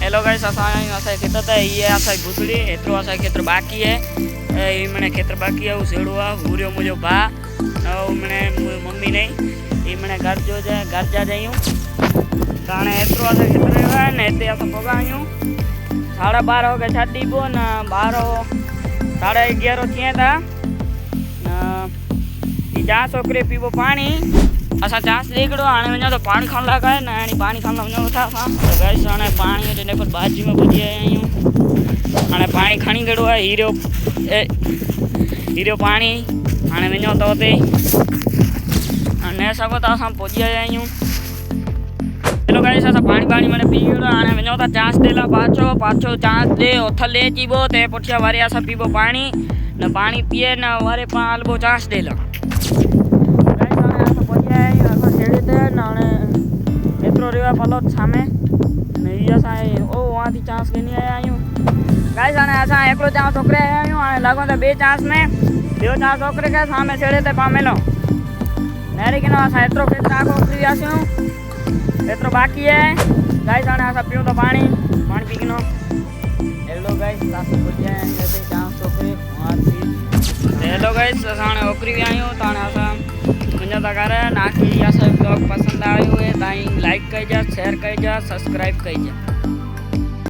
Hello guys असां खेतर त ये असां घुसड़ी एतिरो असां खेतर बाकी है ये मैंने खेतर बाकी है सेड़ो आ हुरियो मुझो भा मैंने मम्मी नहीं ये मैंने घर जो जाए घर जा जाइयूं ताणे एतिरो असां खेतर है ने हिते असां पगायूं 12:30 हो गए छाड़ी पो न 11:30 थिए था जा छोकरे पीबो पानी असां चांस देखड़ो हाणे वञो तो पानी खान लगा है ना पानी खान वञो था असां तो गाइस हाणे पानी टेने पर बाजी में पुजी आयूं हाणे पानी खणी गड़ो है हीरो पानी हाणे वञो तो ते ने सको तो असां पुजी आयूं हेलो गाइस असां पानी मैंने पी गड़ो हाणे वञो था चांस देला पाछो चांस दे थले चीबो ते पुठिया वारे असां पीबो पानी न पानी पिए न वारे पालबो चांस देला एतिरो रिवा पलो सामे ने असां ओ वहाँ थी चांस गिनी आया आहियूं गाइस हाणे असां हिकिड़ो चांस छोकिरे आया आहियूं हाणे लॻो त ॿिए चांस में ॿियो चांस छोकिरे खे सामे छेड़े ते पामेलो नहरी किनो असां एतिरो केतिरा आगो उतरी वियासीं एतिरो बाक़ी है गाइस हाणे असां पियूं तो पानी पी किनो हेलो गाइस असां पुॼी आया आहियूं हिते चांस छोकिरे वहाँ थी हेलो गाइस असां हाणे उकरी विया आहियूं त हाणे असां मुझे तक ना कि ब्लॉग पसंद आयो है ताई लाइक कईजा शेयर कईजा सब्सक्राइब कईजा।